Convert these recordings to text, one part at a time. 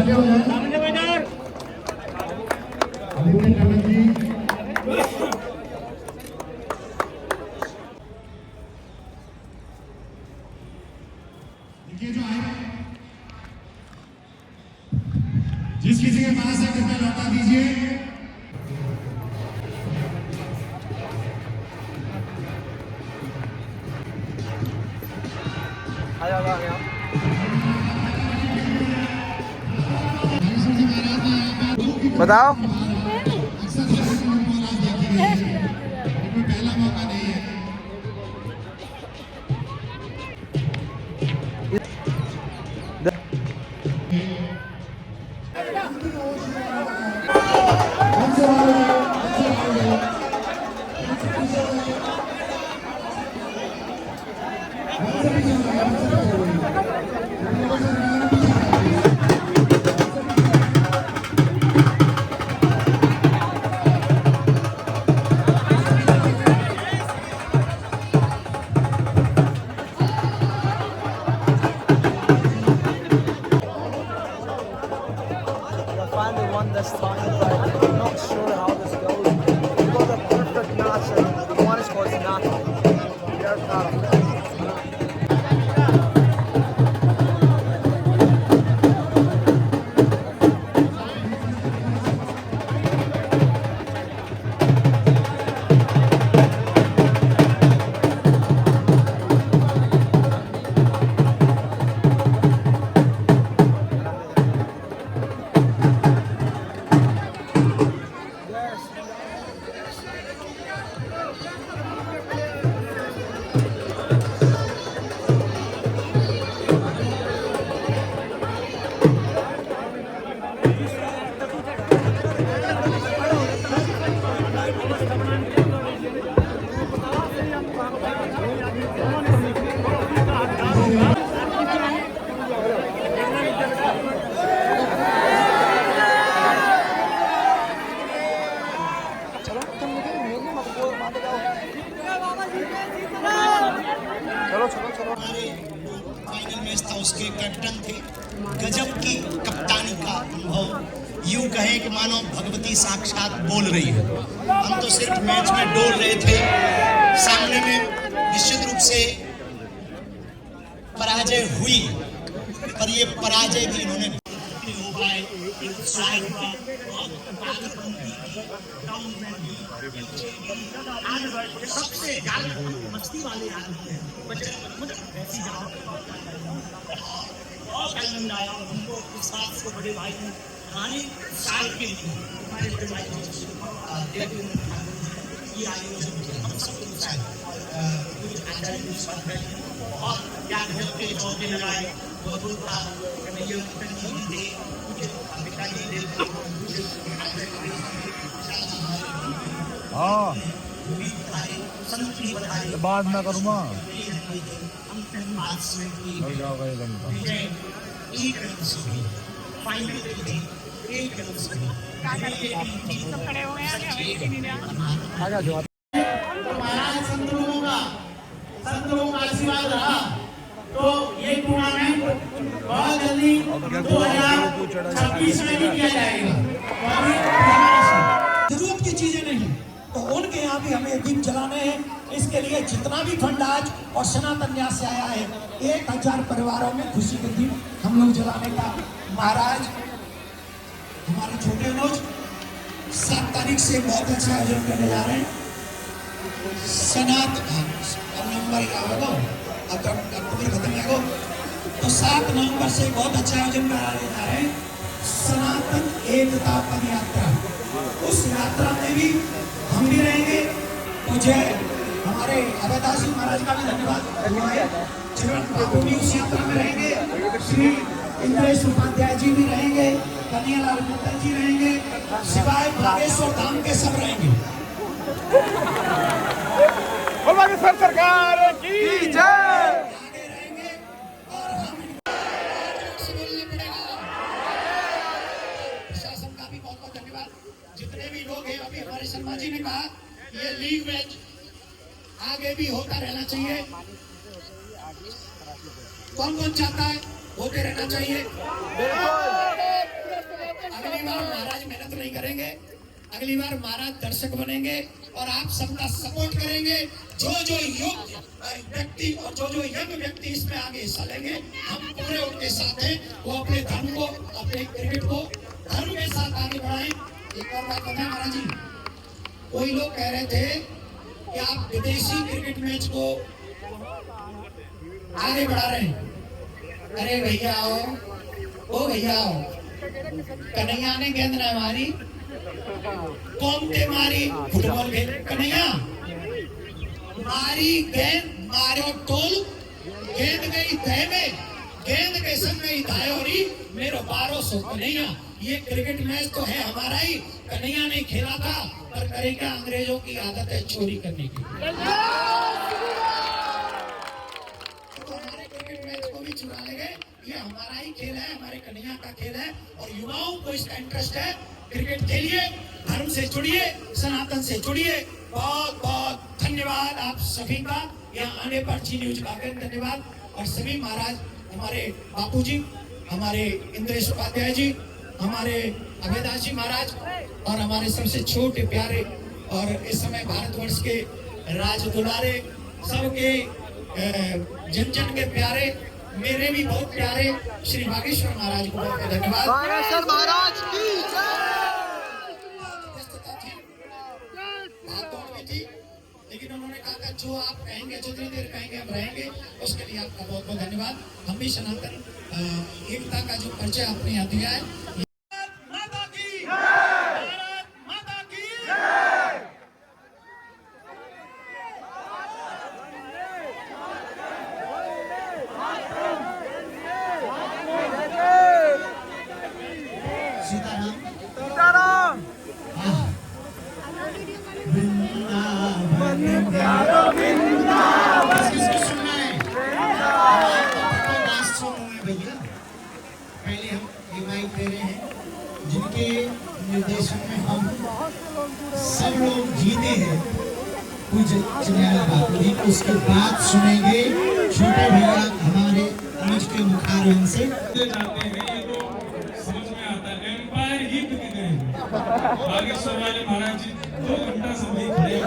आगे हो जाए। आदित्य टंडन जी, देखिए जो आए, जिस किसी के पास है कृपया लौटा दीजिए। बताओ। पहला मौका नहीं है। Finally won this time, but I'm not sure how this goes. We got a perfect match, and one scores nothing. We are proud of it. Final match था, उसके कैप्टन थे। गजब की कप्तानी का अनुभव, यूं कहे कि मानो भगवती साक्षात बोल रही है। हम तो सिर्फ मैच में डोल रहे थे। सामने में निश्चित रूप से पराजय हुई, पर ये पराजय भी इन्होंने सबसे ज्यादा मस्ती वाले आदमी बहुत आनंद आया हमको। इस बात को बड़े भाई ने आने साल के लिए हमारे बड़े भाई ये आयोजन हम सब बहुत याद है के चौके लगाए, बहुत हाँ बाद में करूँगा। खड़े हो गए महाराज संत लोगों का आशीर्वाद रहा तो ये टूर्नामेंट बहुत जल्दी 2026 में भी किया जाएगा। जरूरत की चीजें नहीं तो उनके यहाँ भी हमें दीप जलाने हैं। इसके लिए जितना भी फंड आज और सनातन न्यास से आया है, 1000 परिवारों में खुशी के दीप हम लोग जलाने का महाराज हमारे छोटे रोज 7 तारीख से बहुत अच्छा आयोजन करने जा रहे हैं। नवंबर अक्टूबर खत्म है तो 7 नवंबर से बहुत अच्छा आयोजन कराने जा रहे हैं। सनातन एकता पद यात्रा, उस यात्रा में भी हम भी रहेंगे। मुझे हमारे अभयदास जी महाराज का भी धन्यवाद। चरण बाबू भी उस यात्रा में रहेंगे, श्री इंद्रेश उपाध्याय जी भी रहेंगे, कन्हैयालाल कुंडल जी रहेंगे, शिवाय बागेश्वर धाम के सब रहेंगे। सरकार की जय। प्रशासन का भी बहुत बहुत धन्यवाद। जितने भी लोग हैं, अभी हमारे शर्मा जी ने कहा ये लीग मैच आगे भी होता रहना चाहिए। कौन कौन चाहता है होते रहना चाहिए? करेंगे, अगली बार महाराज दर्शक बनेंगे और आप सबका सपोर्ट करेंगे। जो जो योग्य व्यक्ति और जो जो यंग व्यक्ति इसमें आगे हिस्सा लेंगे, हम पूरे उनके साथ हैं। वो अपने धर्म को, अपने क्रिकेट को धर्म के साथ आगे बढ़ाएं। एक और बात बताएं महाराज जी, कोई लोग कह रहे थे कि आप विदेशी क्रिकेट मैच को आगे बढ़ा रहे हैं। अरे भैया आओ, ओ भैया आओ, कन्हैया ने गेंद न मारी, कौमते मारी, फुटबॉल खेल कन्हैया मारी गेंद, मारो टोल, गेंद गई तह में, गेंद के संग गई धायोरी, मेरो 1200 कन्हैया। ये क्रिकेट मैच तो है हमारा ही, कन्हैया ने खेला था, पर करेगा अंग्रेजों की आदत है चोरी करने की। तो हमारे क्रिकेट मैच को भी चुरा ले गए। ये हमारा ही खेल है, हमारे कन्हैया का खेल है, और युवाओं को इसका इंटरेस्ट है। क्रिकेट खेलिए, धर्म से जुड़िए, सनातन से जुड़िए। बहुत बहुत धन्यवाद आप सभी का यहाँ आने पर। जी न्यूज का धन्यवाद। और सभी महाराज, हमारे बापूजी, हमारे इंद्रेश उपाध्याय जी, हमारे अभयदास जी महाराज, और हमारे सबसे छोटे प्यारे और इस समय भारतवर्ष के राज दुलारे, सबके जन जन के प्यारे, मेरे भी बहुत प्यारे श्री बागेश्वर महाराज को बहुत धन्यवाद। बागेश्वर महाराज की थी, लेकिन उन्होंने कहा था जो आप कहेंगे, जितनी देर कहेंगे हम रहेंगे। उसके लिए आपका बहुत बहुत धन्यवाद। हम भी सनातन एकता का जो परिचय आपने यहाँ दिया है। माता की माता की सीताराम। किसको सुनना है? भैया पहले हम ये माइक दे रहे हैं, जिनके निर्देशन में हम सब लोग जीते हैं, पूज्य चिन्याला बापू जी। उसके बाद सुनेंगे छोटे भैया हमारे नीच के मुखारविंद से। जाते हैं, ये तो समझ में आता है। एम्पायर ही बिक गए हैं। बागेश्वर वाले महाराज जी 2 घंटा से वही खड़े हैं।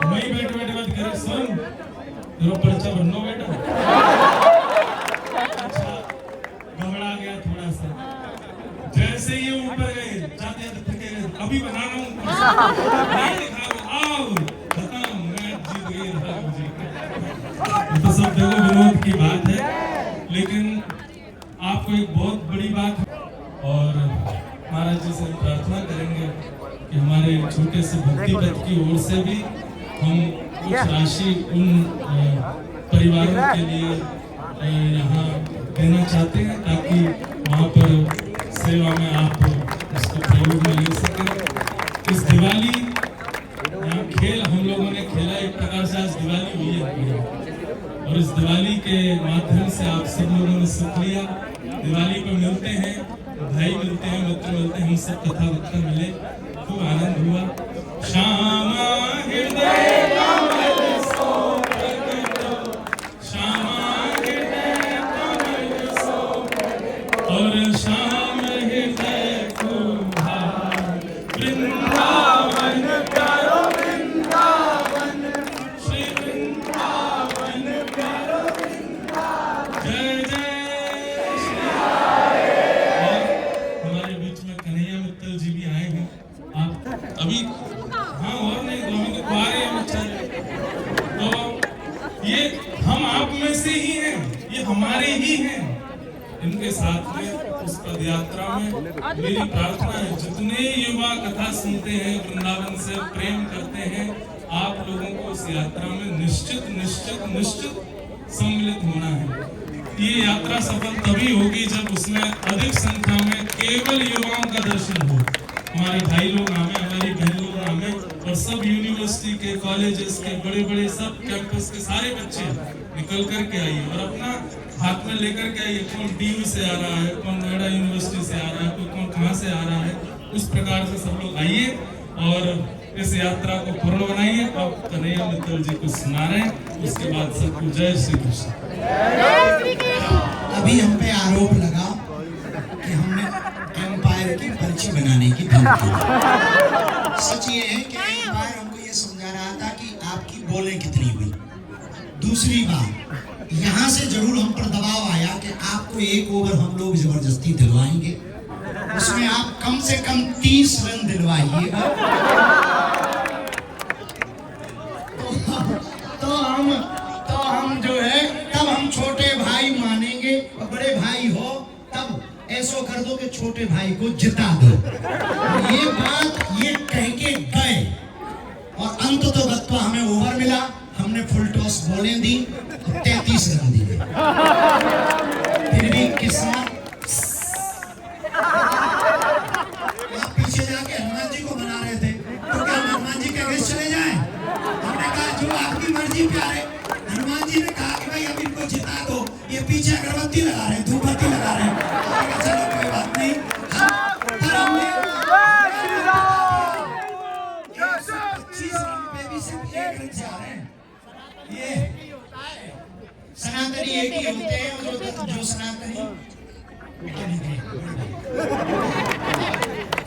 वही बैठे बैठे बात करे, सुन तेरा पर्चा बनना बेटा। अच्छा, घबरा गया थोड़ा सा। जैसे ये ऊपर गए, जाते जाते थके गए, अभी बना रहा हूँ, नहीं दिखा, आओ बताओ मैं जीत गई, रहा मुझे। तो सब देखो विनोद की बात है, लेकिन आपको एक बहुत बड़ी बात है, और महाराज जी से प्रार्थना करेंगे कि हमारे छोटे से भक्ति पथ की ओर से भी हम कुछ राशि उन परिवारों के लिए यहाँ देना चाहते हैं, ताकि वहाँ पर सेवा में आप उसको प्रयोग में ले सकें। इस दिवाली यहाँ खेल हम लोगों ने खेला, एक प्रकार से आज दिवाली हुई है, और इस दिवाली के माध्यम से आप सब लोगों ने सुख लिया। दिवाली को मिलते हैं, भाई मिलते हैं, मित्र मिलते हैं, हम सब कथा वक्ता मिले, खूब आनंद हुआ। श्यामा हृदय कमल सो प्रगटो, श्यामा हृदय कमल सो प्रगटो, और श्याम हृदय कुम्हार, वृंदावन करो वृंदावन, श्री वृंदावन करो वृंदावन। जय जय श्री हरे। और हमारे बीच में कन्हैया मित्तल जी भी आए हैं। आप अभी हाँ और नहीं तो हमें तो बारे हैं बेचारे, तो ये हम आप में से ही हैं, ये हमारे ही हैं। इनके साथ में उस पद यात्रा में मेरी प्रार्थना है, जितने युवा कथा सुनते हैं, वृंदावन से प्रेम करते हैं, आप लोगों को उस यात्रा में निश्चित निश्चित निश्चित सम्मिलित होना है। ये यात्रा सफल तभी होगी जब उसमें अधिक संख्या में केवल युवाओं का दर्शन हो। हमारे भाई लोग आवे, हमारी बहन लोग आवे, और सब यूनिवर्सिटी के, कॉलेजेस के, बड़े बड़े सब कैंपस के सारे बच्चे निकल कर के आइए और अपना हाथ में लेकर के आइए। कौन डीयू से आ रहा है, कौन नोएडा यूनिवर्सिटी से आ रहा है, कोई कौन कहाँ से आ रहा है। उस प्रकार से सब लोग आइए और इस यात्रा को पूर्ण बनाइए। अब कन्हैया मित्तल जी को सुना रहे हैं, उसके बाद सबको जय श्री कृष्ण। अभी हम पे आरोप लगा कि हमने एम्पायर की सच ये है कि एम्पायर हमको ये समझा रहा था कि आपकी बॉलें कितनी हुई। दूसरी बात, यहाँ से जरूर हम पर दबाव आया कि आपको एक ओवर हम लोग जबरदस्ती दिलवाएंगे, उसमें आप कम से कम 30 रन दिलवाइएगा। तो हम जो है तब हम छोटे भाई मानेंगे, और बड़े भाई हो तब ऐसा कर दो कि छोटे भाई को जिता दो। ये बात ये कह के गए और अंत तो गत्वा हमें ओवर मिला, हमने फुल टॉस बॉलें दी और 33 रन दिए। फिर भी किस्मत पीछे जाके हनुमान जी को मना रहे थे, तो क्या हनुमान जी के अगेंस्ट चले जाएं? हमने कहा जो आपकी मर्जी प्यारे। हनुमान जी ने कहा कि भाई अब इनको जिता दो, ये पीछे अगरबत्ती लगा रहे हैं, धूपबत्ती लगा रहे हैं। चलो कोई बात नहीं, पर हमने 125 रन पे भी सिर्फ 1 रन से आ रहे हैं। ये सनातनी एक ही होते हैं, जो सनातनी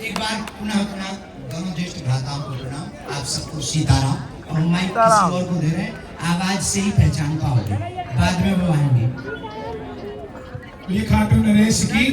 एक बार पुनः दोनों ज्येष्ठ भ्राताओं को प्रणाम। आप सबको सीताराम। और माइक किसी और को दे रहे हैं, आवाज से ही पहचान पाओगे, बाद में वो आएंगे। ये खाटू नरेश की